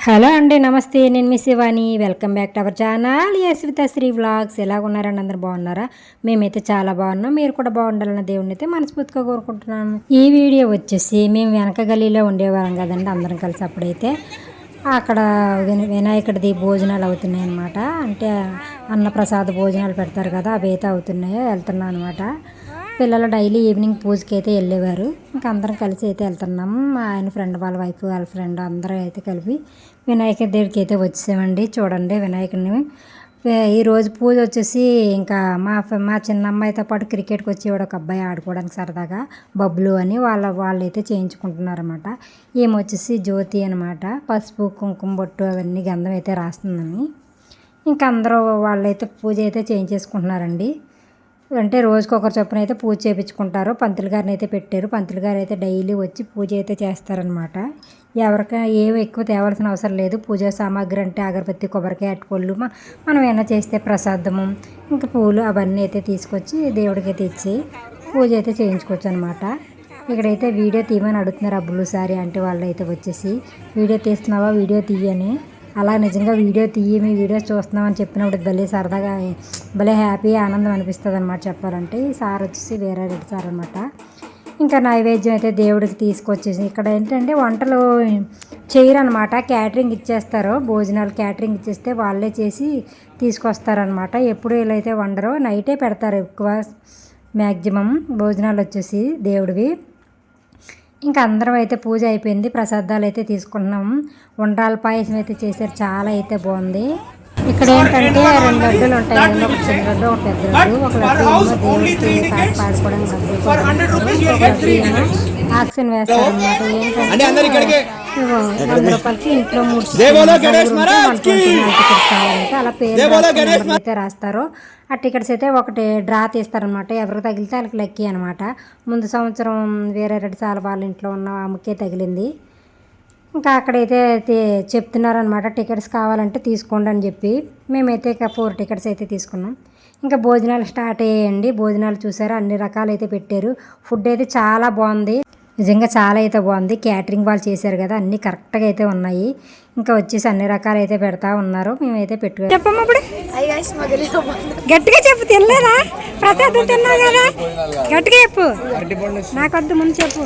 Hello అండి, నమస్తే. నేను మీ Shivani. Welcome back to our channel Yashvitha Sri vlogs. ఎలా ఉన్నారండి? అందరు బాగున్నారా? మేమైతే చాలా బాగున్నాం. మీరు కూడా బాగుండాలన్న దేవుడిని అయితే మనస్ఫూర్తిగా కోరుకుంటున్నాను. ఈ వీడియో వచ్చేసి మేము వెనక గల్లీలో ఉండేవాళ్ళం కదండి, అందరం కలిసి. అప్పుడైతే అక్కడ వినాయకుడిది భోజనాలు అవుతున్నాయి అనమాట. అంటే అన్నప్రసాద భోజనాలు పెడతారు కదా, అవి అయితే అవుతున్నాయి. వెళ్తున్నాను అనమాట. పిల్లలు డైలీ ఈవినింగ్ పూజకి అయితే వెళ్ళేవారు. ఇంకా అందరం కలిసి అయితే వెళ్తున్నాము. మా ఆయన ఫ్రెండ్ వాళ్ళ వైఫ్ వాళ్ళ ఫ్రెండ్ అందరూ అయితే కలిపి వినాయకుడి దగ్గరికి అయితే వచ్చేసామండి. చూడండి వినాయకుడిని. ఈరోజు పూజ వచ్చేసి ఇంకా మా చిన్న అమ్మాయితో పాటు క్రికెట్కి వచ్చేవాడు ఒక అబ్బాయి ఆడుకోవడానికి సరదాగా, బబ్లు అని వాళ్ళైతే చేయించుకుంటున్నారన్నమాట. ఏమొచ్చేసి జ్యోతి అనమాట. పసుపు కుంకుమ బొట్టు అవన్నీ గంధం అయితే రాస్తుందని ఇంకా అందరూ వాళ్ళైతే పూజ అయితే చేయించేసుకుంటున్నారండి. అంటే రోజుకొకరు చొప్పున అయితే పూజ చేయించుకుంటారు. పంతులు గారిని అయితే పెట్టారు. పంతులు గారు అయితే డైలీ వచ్చి పూజ అయితే చేస్తారనమాట. ఎవరికైనా ఏమి ఎక్కువ తేవాల్సిన అవసరం లేదు. పూజా సామాగ్రి అంటే అగరబత్తి, కొబ్బరికాయ, అరటిపళ్ళు, మనం ఏమైనా చేస్తే ప్రసాదము, ఇంకా పూలు అవన్నీ అయితే తీసుకొచ్చి దేవుడికి అయితే ఇచ్చి పూజ అయితే చేయించుకోవచ్చు అనమాట. ఇక్కడైతే వీడియో తీయమని అడుగుతున్నారు అబ్బులు సారీ అంటే వాళ్ళు అయితే వచ్చేసి, వీడియో తీస్తున్నావా, వీడియో తీయని. అలా నిజంగా వీడియో తీయి, మీ వీడియోస్ చూస్తున్నామని చెప్పినప్పుడు భలే సరదాగా, భలే హ్యాపీ, ఆనందం అనిపిస్తుంది అనమాట చెప్పాలంటే. ఈ సార్ వచ్చేసి వేరే రెడ్డి సార్ అనమాట. ఇంకా నైవేద్యం అయితే దేవుడికి తీసుకొచ్చేసి, ఇక్కడ ఏంటంటే వంటలు చేయరనమాట, క్యాటరింగ్ ఇచ్చేస్తారు. భోజనాలు క్యాటరింగ్ ఇచ్చేస్తే వాళ్ళే చేసి తీసుకొస్తారనమాట. ఎప్పుడు వీళ్ళైతే వండరు, నైటే పెడతారు ఎక్కువ మ్యాక్సిమం భోజనాలు వచ్చేసి దేవుడివి. ఇంకా అందరం అయితే పూజ అయిపోయింది. ప్రసాదాలు అయితే తీసుకుంటున్నాము. ఉండ్రాల పాయసం అయితే చేశారు, చాలా అయితే బాగుంది. ఇక్కడ ఏంటంటే 2 లడ్డూలు ఉంటాయి కదా, ఒక చిన్న లడ్డు, ఒక పెద్ద లడ్డు. ఒక లడ్డు ఏమో దేవుడికి పాడుకోవడానికి ఆక్సిజన్ వేస్తారనమాట. ఏంటంటే 100 రూపాయలకి ఇంట్లో 3 కావాలంటే అలా పేరు అయితే రాస్తారు. ఆ టికెట్స్ అయితే ఒకటి డ్రా తీస్తారనమాట. ఎవరికి తగిలితే వాళ్ళకి లక్కీ అనమాట. ముందు సంవత్సరం వేరే రెడ్డి సార్ వాళ్ళ ఇంట్లో ఉన్న ఆమెకే తగిలింది. ఇంకా అక్కడైతే చెప్తున్నారనమాట, టికెట్స్ కావాలంటే తీసుకోండి అని చెప్పి. మేమైతే ఇక 4 టికెట్స్ అయితే తీసుకున్నాం. ఇంకా భోజనాలు స్టార్ట్ అయ్యాయండి. భోజనాలు చూసారా, అన్ని రకాలు అయితే పెట్టారు. ఫుడ్ అయితే చాలా బాగుంది, నిజంగా చాలా అయితే బాగుంది. క్యాటరింగ్ వాళ్ళు చేశారు కదా, అన్నీ కరెక్ట్గా అయితే ఉన్నాయి. ఇంకా వచ్చేసి అన్ని రకాలు అయితే పెడతా ఉన్నారు. మేమైతే పెట్టుకో చెప్పమ్మా. ఇప్పుడు గట్టిగా చెప్పు, తినలేదా? ప్రసాదం తిన్నావు కదా, గట్టిగా చెప్పు. నాకొద్దు, ముందు చెప్పు.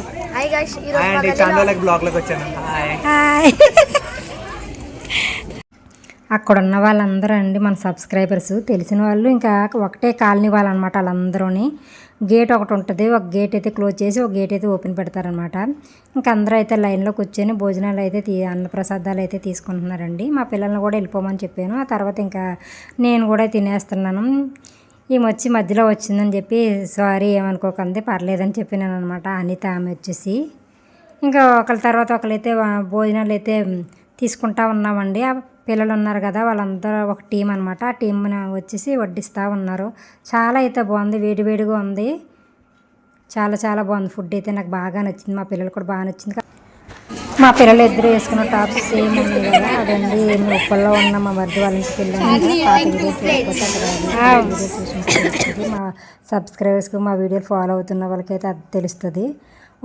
అక్కడ ఉన్న వాళ్ళందరూ అండి మన సబ్స్క్రైబర్స్, తెలిసిన వాళ్ళు. ఇంకా ఒకటే కాలనీ వాళ్ళు అనమాట వాళ్ళందరూని. గేట్ ఒకటి ఉంటుంది, ఒక గేట్ అయితే క్లోజ్ చేసి ఒక గేట్ అయితే ఓపెన్ పెడతారనమాట. ఇంకా అందరూ అయితే లైన్లో కూర్చొని భోజనాలు అయితే అన్నప్రసాదాలు అయితే తీసుకుంటున్నారండి. మా పిల్లల్ని కూడా వెళ్ళిపోమని చెప్పాను. ఆ తర్వాత ఇంకా నేను కూడా తినేస్తున్నాను. ఈమె వచ్చి మధ్యలో వచ్చిందని చెప్పి సారీ ఏమనుకోకండి, పర్లేదని చెప్పినాను అనమాట. అనిత ఆమె వచ్చేసి. ఇంకా ఒకళ్ళ తర్వాత ఒకళ్ళైతే భోజనాలు అయితే తీసుకుంటా ఉన్నామండి. పిల్లలు ఉన్నారు కదా, వాళ్ళందరూ ఒక టీం అనమాట. ఆ టీం వచ్చేసి వడ్డిస్తూ ఉన్నారు. చాలా అయితే బాగుంది, వేడివేడిగా ఉంది. చాలా చాలా బాగుంది. ఫుడ్ అయితే నాకు బాగా నచ్చింది, మా పిల్లలు కూడా బాగా నచ్చింది. మా పిల్లలు ఇద్దరు వేసుకున్న టాప్స్ సేమ్ ఉన్నాయి కదా, అదండి. ఉప్పల్లో ఉన్న మా మధ్య వాళ్ళ ఇంటికి వెళ్ళాను. మా సబ్స్క్రైబర్స్కి మా వీడియోలు ఫాలో అవుతున్న వాళ్ళకైతే అది తెలుస్తుంది.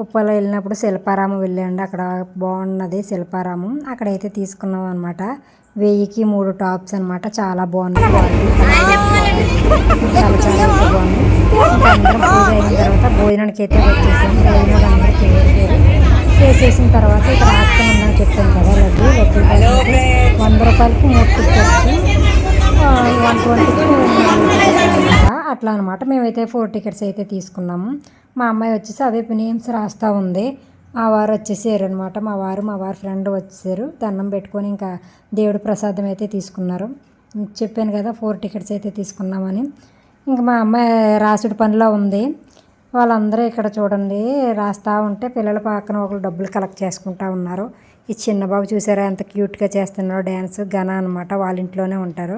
ఉప్పల్లో వెళ్ళినప్పుడు శిల్పారామం వెళ్ళండి, అక్కడ బాగున్నది శిల్పారామం. అక్కడైతే తీసుకున్నాం అనమాట. 1000కి 3 టాప్స్ అనమాట. చాలా బాగున్నాయి, చాలా చాలా అయితే బాగుంది. ఇంకా అందరం పూజ అయిన తర్వాత భోజనానికి అయితే వచ్చేసాము. భోజనాలు అందరూ చేసేసిన తర్వాత ఇక్కడ ఆక్షన్ ఉందని చెప్పాను కదా, లడ్డు 100 రూపాయలకి 3 టికెట్స్, 120కి అనమాట. అట్లా అనమాట. మేమైతే 4 టికెట్స్ అయితే తీసుకున్నాము. మా అమ్మాయి వచ్చేసి అవే నేమ్స్ రాస్తూ ఉంది. మా వారు వచ్చేసారు అనమాట. మా వారు ఫ్రెండ్ వచ్చేసారు. దండం పెట్టుకొని ఇంకా దేవుడి ప్రసాదం అయితే తీసుకున్నారు. చెప్పాను కదా 4 టికెట్స్ అయితే తీసుకున్నామని. ఇంకా మా అమ్మాయి రాసుడు పనిలో ఉంది. వాళ్ళందరూ ఇక్కడ చూడండి రాస్తూ ఉంటే పిల్లల పక్కన ఒకరు డబ్బులు కలెక్ట్ చేసుకుంటూ ఉన్నారు. ఈ చిన్న బాబు చూసారా ఎంత క్యూట్గా చేస్తున్నారో డ్యాన్స్. ఘన అనమాట, వాళ్ళ ఇంట్లోనే ఉంటారు.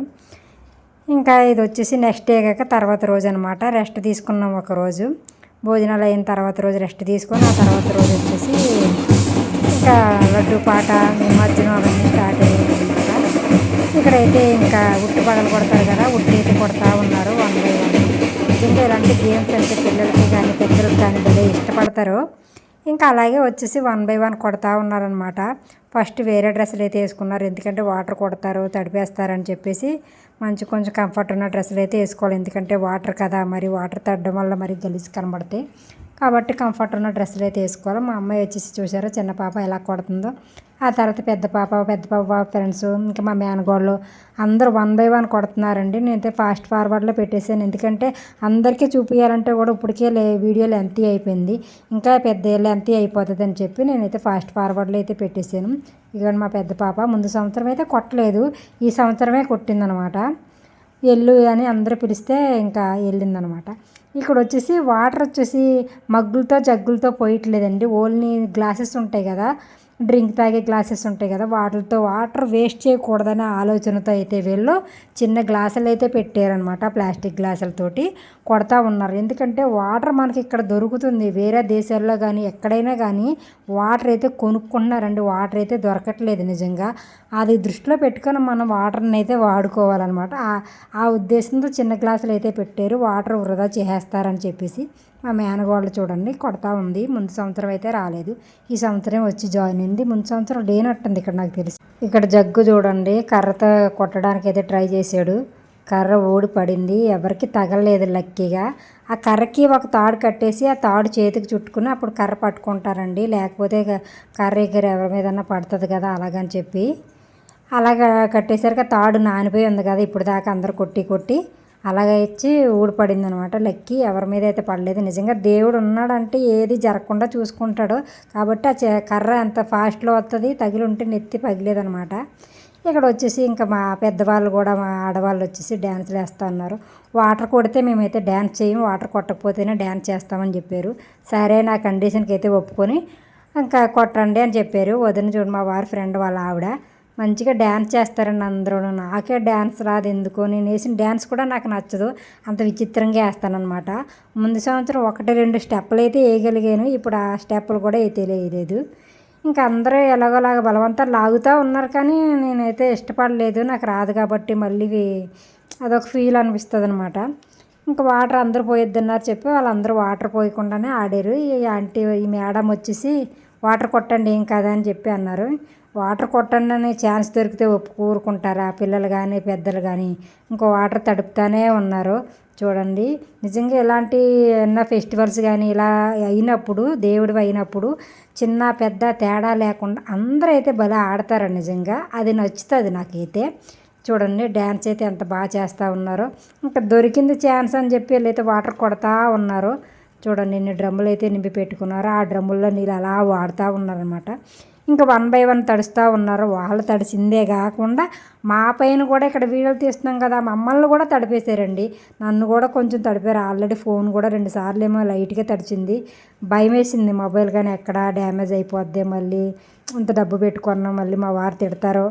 ఇంకా ఇది వచ్చేసి నెక్స్ట్ డే కాక తర్వాత రోజు అనమాట. రెస్ట్ తీసుకున్నాం ఒక రోజు. భోజనాలు అయిన తర్వాత రోజు రెస్ట్ తీసుకొని ఆ తర్వాత రోజు వచ్చేసి ఇంకా లడ్డు పాట, నిమజ్జనం అవన్నీ స్టార్ట్ అయ్యాయి అనమాట. ఇక్కడైతే ఇంకా ఉట్టి పగలు కొడతారు కదా, ఉట్టి అయితే కొడతా ఉన్నారు 1 by 1. నిజంగా ఇలాంటి గేమ్స్ అంటే పిల్లలకి కానీ పెద్దలకు కానీ భలే ఇష్టపడతారు. ఇంకా అలాగే వచ్చేసి 1 బై 1 కొడతా ఉన్నారనమాట. ఫస్ట్ వేరే డ్రెస్సులు అయితే వేసుకున్నారు, ఎందుకంటే వాటర్ కొడతారు తడిపేస్తారని చెప్పేసి కొంచెం కంఫర్ట్ ఉన్న డ్రెస్సులు అయితే వేసుకోవాలి, ఎందుకంటే వాటర్ కదా, మరి వాటర్ తడడం వల్ల మరి గలీజ్ కనబడతాయి కాబట్టి కంఫర్ట్ ఉన్న డ్రెస్సులు అయితే వేసుకోవాలి. మా అమ్మాయి వచ్చేసి చూసారో చిన్న పాప ఎలా కొడుతుందో, ఆ తర్వాత పెద్ద పాప ఫ్రెండ్స్ ఇంకా మా మేనగోళ్ళు అందరూ 1 బై 1 కొడుతున్నారండి. నేనైతే ఫాస్ట్ ఫార్వర్డ్లో పెట్టేశాను, ఎందుకంటే అందరికీ చూపించాలంటే కూడా ఇప్పటికే వీడియో లెంతీ అయిపోయింది, ఇంకా పెద్ద లెంతీ అయిపోతుంది అని చెప్పి నేనైతే ఫాస్ట్ ఫార్వర్డ్లో అయితే పెట్టేశాను. ఇక మా పెద్ద పాప ముందు సంవత్సరం అయితే కొట్టలేదు, ఈ సంవత్సరమే కొట్టిందనమాట. ఎల్లు అని అందరూ పిలిస్తే ఇంకా వెళ్ళిందనమాట. ఇక్కడ వచ్చేసి వాటర్ వచ్చేసి మగ్గులతో జగ్గులతో పోయట్లేదండి, ఓన్లీ గ్లాసెస్ ఉంటాయి కదా, డ్రింక్ తాగే గ్లాసెస్ ఉంటాయి కదా, వాటర్ వేస్ట్ చేయకూడదనే ఆలోచనతో అయితే వీళ్ళు చిన్న గ్లాసులు అయితే పెట్టారనమాట. ప్లాస్టిక్ గ్లాసులతోటి కొడతా ఉన్నారు, ఎందుకంటే వాటర్ మనకి ఇక్కడ దొరుకుతుంది, వేరే దేశాల్లో కానీ ఎక్కడైనా కానీ వాటర్ అయితే కొనుక్కుంటున్నారండి, వాటర్ అయితే దొరకట్లేదు నిజంగా. అది దృష్టిలో పెట్టుకొని మనం వాటర్ని అయితే వాడుకోవాలన్నమాట. ఆ ఉద్దేశంతో చిన్న గ్లాసులు అయితే పెట్టారు, వాటర్ వృధా చేసేస్తారని చెప్పేసి. మా మేనగోళ్ళు చూడండి కొడతా ఉంది, ముందు సంవత్సరం అయితే రాలేదు, ఈ సంవత్సరం వచ్చి జాయిన్ అయింది, ముందు సంవత్సరం లేనట్టుంది ఇక్కడ నాకు తెలిసి. ఇక్కడ జగ్గు చూడండి కర్రతో కొట్టడానికి అయితే ట్రై చేశాడు, కర్ర ఊడి పడింది, ఎవరికి తగలలేదు లక్కీగా. ఆ కర్రకి ఒక తాడు కట్టేసి ఆ తాడు చేతికి చుట్టుకుని అప్పుడు కర్ర పట్టుకుంటారండి, లేకపోతే కర్ర ఎగ్గర ఎవరి మీదన్నా పడుతుంది కదా అలాగని చెప్పి అలాగ కట్టేసరికి ఆ తాడు నానిపోయి ఉంది కదా, ఇప్పుడు దాకా అందరు కొట్టి అలాగ ఇచ్చి ఊడిపడింది అనమాట. లక్కీ ఎవరి మీద అయితే పడలేదు, నిజంగా దేవుడు ఉన్నాడంటే ఏది జరగకుండా చూసుకుంటాడు కాబట్టి ఆ కర్ర ఎంత ఫాస్ట్లో వస్తుంది, తగిలి ఉంటే నెత్తి పగిలేదనమాట. ఇక్కడ వచ్చేసి ఇంకా మా పెద్దవాళ్ళు కూడా మా ఆడవాళ్ళు వచ్చేసి డ్యాన్స్లు వేస్తూ ఉన్నారు. వాటర్ కొడితే మేమైతే డ్యాన్స్ చేయము, వాటర్ కొట్టకపోతేనే డ్యాన్స్ చేస్తామని చెప్పారు. సరే నా కండిషన్కి అయితే ఒప్పుకొని ఇంకా కొట్టండి అని చెప్పారు. వదిన చూడు మా వారి ఫ్రెండ్ వాళ్ళ ఆవిడ మంచిగా డ్యాన్స్ చేస్తారండి అందరూ, నాకే డ్యాన్స్ రాదు ఎందుకో, నేను వేసిన డ్యాన్స్ కూడా నాకు నచ్చదు, అంత విచిత్రంగా వేస్తానమాట. ముందు సంవత్సరం 1-2 స్టెప్పులు అయితే వేయగలిగాను, ఇప్పుడు ఆ స్టెప్పులు కూడా అయితే వేయలేదు. ఇంకా అందరూ ఎలాగోలాగా బలవంతం లాగుతూ ఉన్నారు, కానీ నేనైతే ఇష్టపడలేదు, నాకు రాదు కాబట్టి మళ్ళీ అదొక ఫీల్ అనిపిస్తుంది అనమాట. ఇంకా వాటర్ అందరూ పోయొద్దన్నారు చెప్పి వాళ్ళందరూ వాటర్ పోయకుండానే ఆడారు. ఈ మేడం వచ్చేసి వాటర్ కొట్టండి ఏం కదా అని చెప్పి అన్నారు. వాటర్ కొట్టండి అనే ఛాన్స్ దొరికితే ఊరుకుంటారా పిల్లలు కానీ పెద్దలు కానీ, ఇంకో వాటర్ తడుపుతానే ఉన్నారు చూడండి. నిజంగా ఇలాంటి ఏమన్నా ఫెస్టివల్స్ కానీ ఇలా అయినప్పుడు, దేవుడు అయినప్పుడు చిన్న పెద్ద తేడా లేకుండా అందరూ అయితే భలే ఆడతారు నిజంగా, అది నచ్చుతుంది నాకైతే. చూడండి డ్యాన్స్ అయితే ఎంత బాగా చేస్తూ ఉన్నారో, ఇంకా దొరికింది ఛాన్స్ అని చెప్పి వీళ్ళైతే వాటర్ కొడతా ఉన్నారు. చూడండి ఎన్ని డ్రమ్ములు అయితే నింపి పెట్టుకున్నారు, ఆ డ్రమ్ముల్లో నీళ్ళు అలా వాడుతూ ఉన్నారనమాట. ఇంకా 1 బై 1 తడుస్తూ ఉన్నారు, వాళ్ళు తడిసిందే కాకుండా మా పైన కూడా ఇక్కడ వీడియోలు తీస్తున్నాం కదా మమ్మల్ని కూడా తడిపేశారండి, నన్ను కూడా కొంచెం తడిపారు. ఆల్రెడీ ఫోన్ కూడా 2 సార్లు ఏమో లైట్గా తడిచింది, భయం వేసింది మొబైల్ కానీ ఎక్కడ డ్యామేజ్ అయిపోద్ది, మళ్ళీ ఇంత డబ్బు పెట్టుకున్నాం మళ్ళీ మా వారు తిడతారో,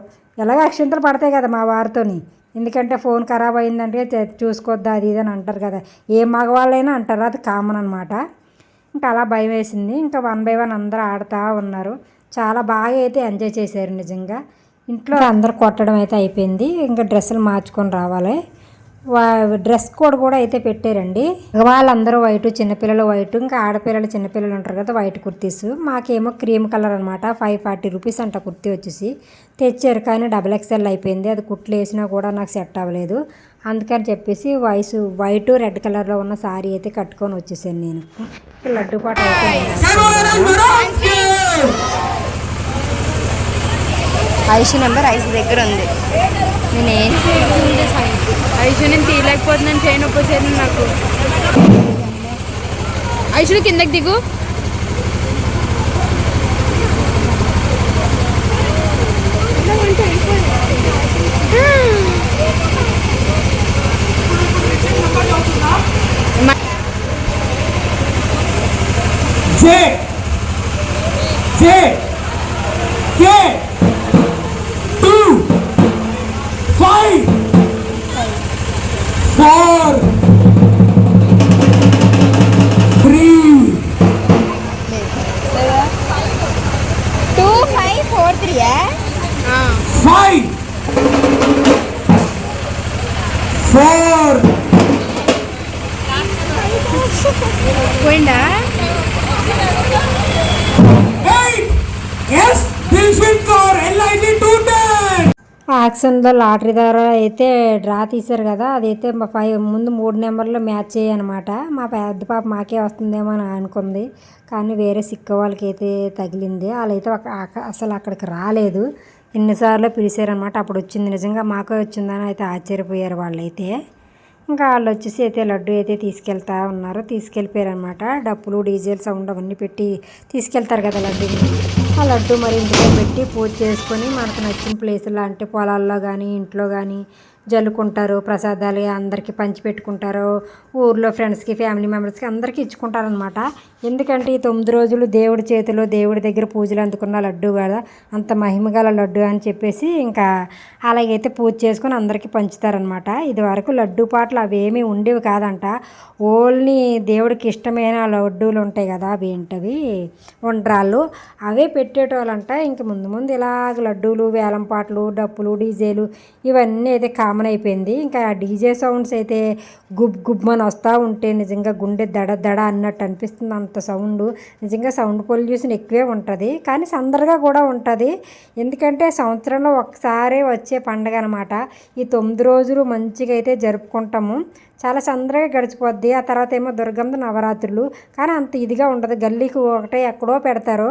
ఎలాగో అక్షింతలు పడతాయి కదా మా వారితోని, ఎందుకంటే ఫోన్ ఖరాబ్ అయిందంటే చూసుకోవద్దా అది ఇది అని అంటారు కదా, ఏ మగవాళ్ళైనా అంటారు, అది కామన్ అనమాట. ఇంకా అలా భయం వేసింది. ఇంకా 1 బై 1 అందరూ ఆడుతూ ఉన్నారు, చాలా బాగా అయితే ఎంజాయ్ చేశారు నిజంగా. ఇంట్లో అందరు కొట్టడం అయితే అయిపోయింది, ఇంకా డ్రెస్సులు మార్చుకొని రావాలి. డ్రెస్ కోడ్ కూడా అయితే పెట్టారండి, వాళ్ళందరూ వైట్, చిన్నపిల్లలు వైట్, ఇంకా ఆడపిల్లలు చిన్నపిల్లలు ఉంటారు కదా వైట్ కుర్తీస్. మాకేమో క్రీమ్ కలర్ అనమాట, 540 రూపీస్ అంట కుర్తీ వచ్చేసి తెచ్చారు, కానీ XXL అయిపోయింది, అది కుట్లు వేసినా కూడా నాకు సెట్ అవ్వలేదు, అందుకని చెప్పేసి వైట్ రెడ్ కలర్లో ఉన్న సారీ అయితే కట్టుకొని వచ్చేసాను నేను. లడ్డు పాట ఐషు నెంబర్ 5 దగ్గర ఉంది, ఐషు నేను తీయలేకపోతున్నాను, చైన్ ఒప్పేసాను నాకు. ఐషు కిందకి దిగు. పోయిందా Yes, Dilshin Kaur, LID 210. ఆక్షన్లో lottery ద్వారా అయితే డ్రా తీశారు కదా, అదైతే మా ముందు 3 నెంబర్లు మ్యాచ్ చేయనమాట. మా పెద్ద పాప మాకే వస్తుందేమో అని అనుకుంది, కానీ వేరే సిక్క వాళ్ళకి అయితే తగిలింది. వాళ్ళైతే అసలు అక్కడికి రాలేదు, ఎన్నిసార్లు పిలిచారనమాట. అప్పుడు వచ్చింది, నిజంగా మాకే వచ్చిందని అయితే ఆశ్చర్యపోయారు వాళ్ళైతే. ఇంకా వాళ్ళు వచ్చేసి అయితే లడ్డు అయితే తీసుకెళ్తా ఉన్నారు, తీసుకెళ్ళిపోయారనమాట. డప్పులు డీజేల్ సౌండ్ అవన్నీ పెట్టి తీసుకెళ్తారు కదా లడ్డూని. ఆ లడ్డు మరి ఇంటిలో పెట్టి పూజ చేసుకొని మనకు నచ్చిన ప్లేసుల్లో అంటే పొలాల్లో కానీ ఇంట్లో కానీ జల్లుకుంటారు. ప్రసాదాలు అందరికీ పంచిపెట్టుకుంటారు, ఊర్లో ఫ్రెండ్స్కి ఫ్యామిలీ మెంబర్స్కి అందరికీ ఇచ్చుకుంటారనమాట. ఎందుకంటే ఈ 9 రోజులు దేవుడి చేతిలో దేవుడి దగ్గర పూజలు అందుకున్న లడ్డు కదా, అంత మహిమగల లడ్డు అని చెప్పేసి ఇంకా అలాగైతే పూజ చేసుకొని అందరికీ పంచుతారనమాట. ఇది వరకు లడ్డు పాటలు అవేమీ ఉండేవి కాదంట, ఓన్లీ దేవుడికి ఇష్టమైన లడ్డూలు ఉంటాయి కదా, అవి ఏంటవి ఉండ్రాళ్ళు, అవే పెట్టేటోళ్ళంట. ఇంక ముందు ముందు ఇలాగ లడ్డూలు వేలం పాటలు డప్పులు డీజేలు ఇవన్నీ అయితే కామన్ అయిపోయింది. ఇంకా డీజే సౌండ్స్ అయితే గుబ్ గుబ్బని వస్తూ ఉంటే నిజంగా గుండె దడ దడ అన్నట్టు అనిపిస్తుంది. అంత సౌండ్, నిజంగా సౌండ్ పొల్యూషన్ ఎక్కువే ఉంటుంది, కానీ సందడిగా కూడా ఉంటుంది. ఎందుకంటే సంవత్సరంలో ఒకసారి వచ్చే పండగ అనమాట. ఈ 9 రోజులు మంచిగా అయితే జరుపుకుంటాము, చాలా సందడిగా గడిచిపోద్ది. ఆ తర్వాత ఏమో దుర్గమ్మ నవరాత్రులు, కానీ అంత ఇదిగా ఉండదు. గల్లీకి ఒకటే ఎక్కడో పెడతారు,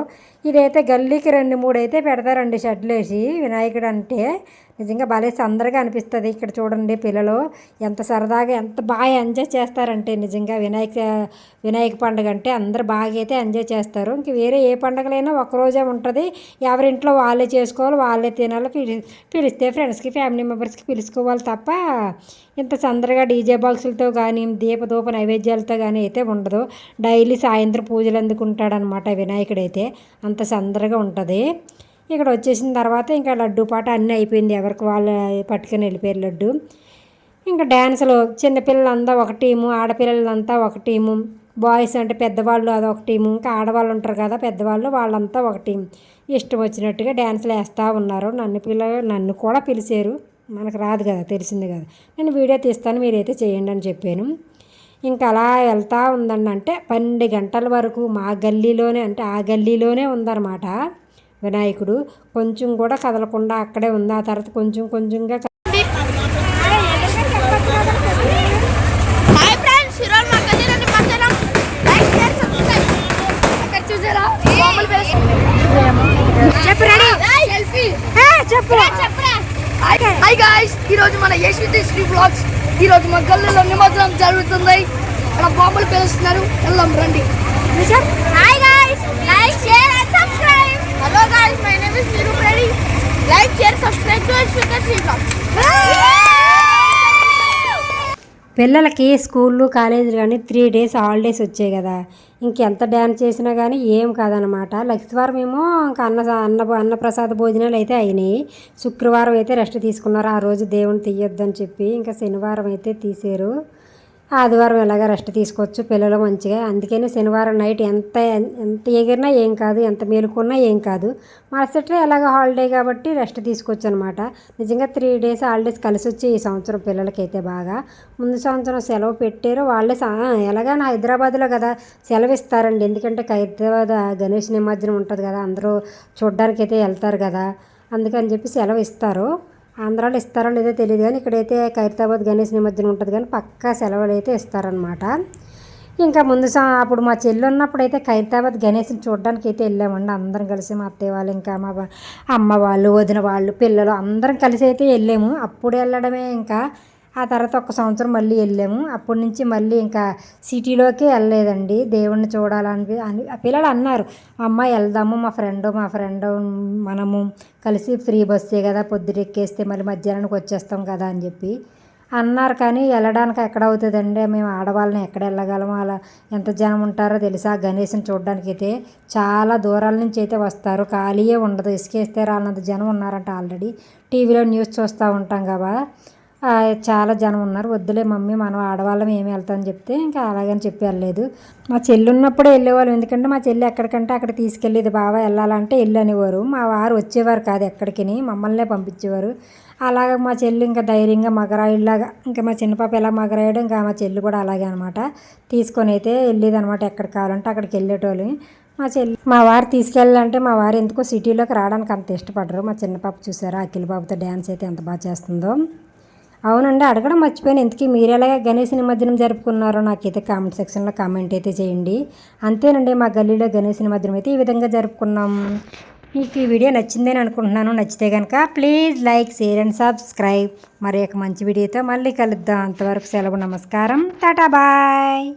ఇదైతే గల్లీకి 2-3 అయితే పెడతారండి షెడ్లు వేసి. వినాయకుడు అంటే నిజంగా భలే సందడిగా అనిపిస్తుంది. ఇక్కడ చూడండి పిల్లలు ఎంత సరదాగా ఎంత బాగా ఎంజాయ్ చేస్తారంటే, నిజంగా వినాయక పండుగ అంటే అందరు బాగా అయితే ఎంజాయ్ చేస్తారు. ఇంక వేరే ఏ పండుగలైనా ఒకరోజే ఉంటుంది, ఎవరింట్లో వాళ్ళే చేసుకోవాలి, వాళ్ళే తినాలి. పిలిస్తే ఫ్రెండ్స్కి ఫ్యామిలీ మెంబర్స్కి పిలుచుకోవాలి తప్ప ఇంత సందడిగా డీజే బాక్సులతో కానీ దీపధూప నైవేద్యాలతో కానీ అయితే ఉండదు. డైలీ సాయంత్రం పూజలు అందుకుంటాడనమాట వినాయకుడైతే, అంత సందడిగా ఉంటుంది. ఇక్కడ వచ్చేసిన తర్వాత ఇంకా లడ్డు పాట అన్నీ అయిపోయింది, ఎవరికి వాళ్ళు పట్టుకొని వెళ్ళిపోయారు లడ్డు. ఇంకా డ్యాన్సులు చిన్నపిల్లలంతా ఒక టీము, ఆడపిల్లలంతా ఒక టీము, బాయ్స్ అంటే పెద్దవాళ్ళు అదొక టీము, ఇంకా ఆడవాళ్ళు ఉంటారు కదా పెద్దవాళ్ళు, వాళ్ళంతా ఒక టీం. ఇష్టం వచ్చినట్టుగా డ్యాన్సులు వేస్తూ ఉన్నారు. నన్ను కూడా పిలిచారు, మనకు రాదు కదా, తెలిసింది కదా, నేను వీడియో తీస్తాను మీరైతే చేయండి అని చెప్పాను. ఇంకా అలా వెళ్తూ ఉందండి. అంటే 12 గంటల వరకు మా గల్లీలోనే, అంటే ఆ గల్లీలోనే ఉందన్నమాట వినాయకుడు. కొంచెం కూడా కదలకుండా అక్కడే ఉంది. ఆ తర్వాత కొంచెం కొంచెంగా హాయ్ గాయ్స్, ఈరోజు మన యశ్వితశ్రీ వ్లాగ్స్. ఈరోజు మా గల్లీలో నిమజ్జనం జరుగుతుంది, అక్కడ బాంబులు పేలుస్తున్నారు. వెళ్దాం రండి. Hi guys, like share and subscribe. Hello guys, my name is Niroop Reddy. Like share subscribe to Yashvithasri vlogs. పిల్లలకి స్కూళ్ళు కాలేజీలు కానీ 3 డేస్ హాలిడేస్ వచ్చాయి కదా, ఇంకెంత డ్యాన్స్ చేసినా కానీ ఏం కాదనమాట. లక్ష్మీవారం ఏమో ఇంకా అన్నప్రసాద భోజనాలు అయితే అయినాయి. శుక్రవారం అయితే రెస్ట్ తీసుకున్నారు, ఆ రోజు దేవుని తీయొద్దని చెప్పి. ఇంకా శనివారం అయితే తీసారు, ఆదివారం ఎలాగ రెస్ట్ తీసుకోవచ్చు పిల్లలు మంచిగా. అందుకని శనివారం నైట్ ఎంత ఎగిరినా ఏం కాదు, ఎంత మేలుకున్నా ఏం కాదు. మరుసటి ఎలాగ హాలిడే కాబట్టి రెస్ట్ తీసుకోవచ్చు అనమాట. నిజంగా 3 డేస్ హాలిడేస్ కలిసి వచ్చి ఈ సంవత్సరం పిల్లలకైతే బాగా. ముందు సంవత్సరం సెలవు పెట్టారు వాళ్ళే, ఎలాగైనా హైదరాబాద్లో కదా సెలవు ఇస్తారండి. ఎందుకంటే హైదరాబాద్ గణేష్ నిమజ్జనం ఉంటుంది కదా, అందరూ చూడ్డానికైతే వెళ్తారు కదా, అందుకని చెప్పి సెలవు ఇస్తారు. ఆంధ్రాలో ఇస్తారో లేదో తెలియదు, కానీ ఇక్కడైతే ఖైరతాబాద్ గణేష్ నిమజ్జనం ఉంటుంది కానీ పక్కా సెలవులు అయితే ఇస్తారనమాట. ఇంకా ముందు అప్పుడు మా చెల్లి ఉన్నప్పుడు అయితే ఖైరతాబాద్ గణేష్ని చూడడానికి అయితే వెళ్ళామండి అందరం కలిసి. మా అత్తయ్య వాళ్ళు, ఇంకా మా అమ్మ వాళ్ళు, వదిన వాళ్ళు, పిల్లలు అందరం కలిసి అయితే వెళ్ళాము. అప్పుడు వెళ్ళడమే. ఇంకా ఆ తర్వాత 1 సంవత్సరం మళ్ళీ వెళ్ళాము. అప్పటి నుంచి మళ్ళీ ఇంకా సిటీలోకి వెళ్ళలేదండి. దేవుణ్ణి చూడాలని పిల్లలు అన్నారు, అమ్మ వెళ్దాము, మా ఫ్రెండ్ మనము కలిసి ఫ్రీ బస్సే కదా, పొద్దుటెక్కేస్తే మళ్ళీ మధ్యాహ్నానికి వచ్చేస్తాం కదా అని చెప్పి అన్నారు. కానీ వెళ్ళడానికి ఎక్కడ అవుతుందండి, మేము ఆడవాళ్ళని ఎక్కడ వెళ్ళగలము, అలా ఎంత జనం ఉంటారో తెలుసా. గణేష్ని చూడడానికి అయితే చాలా దూరాల నుంచి అయితే వస్తారు, ఖాళీయే ఉండదు, ఇసుకేస్తే రానంత జనం ఉన్నారంట. ఆల్రెడీ టీవీలో న్యూస్ చూస్తూ ఉంటాం కదా, చాలా జనం ఉన్నారు. వద్దులే మమ్మీ, మనం ఆడవాళ్ళం ఏమి వెళ్తామని చెప్తే ఇంకా అలాగని చెప్పి వెళ్ళలేదు. మా చెల్లి ఉన్నప్పుడే వెళ్ళేవాళ్ళం, ఎందుకంటే మా చెల్లి ఎక్కడికంటే అక్కడ తీసుకెళ్ళేది. బాగా వెళ్ళాలంటే వెళ్ళనివారు, మా వారు వచ్చేవారు కాదు ఎక్కడికి, మమ్మల్నే పంపించేవారు. అలాగ మా చెల్లి ఇంకా ధైర్యంగా మగరాయిలాగా, ఇంకా మా చిన్న పాప ఎలా మగరాయడం, ఇంకా మా చెల్లి కూడా అలాగే అనమాట, తీసుకొని అయితే వెళ్ళేది అనమాట. ఎక్కడికి కావాలంటే అక్కడికి వెళ్ళేటోళ్ళు. మా వారు తీసుకెళ్ళాలంటే మా వారు ఎందుకో సిటీలోకి రావడానికి అంత ఇష్టపడరు. మా చిన్న పాప చూసారా అఖిల్ బాబుతో డ్యాన్స్ అయితే ఎంత బాగా చేస్తుందో. అవునండి, అడగడం మర్చిపోయాను, ఇంతకీ మీరు ఎలాగ గణేష్ నిమజ్జనం జరుపుకున్నారో నాకైతే కామెంట్ సెక్షన్లో కామెంట్ అయితే చేయండి. అంతేనండి, మా గల్లీలో గణేష్ నిమజ్జనం అయితే ఈ విధంగా జరుపుకున్నాం. మీకు ఈ వీడియో నచ్చిందని అనుకుంటున్నాను. నచ్చితే కనుక please like, share and subscribe. మరి ఒక మంచి వీడియోతో మళ్ళీ కలుద్దాం. అంతవరకు సెలవు, నమస్కారం, టాటా బాయ్.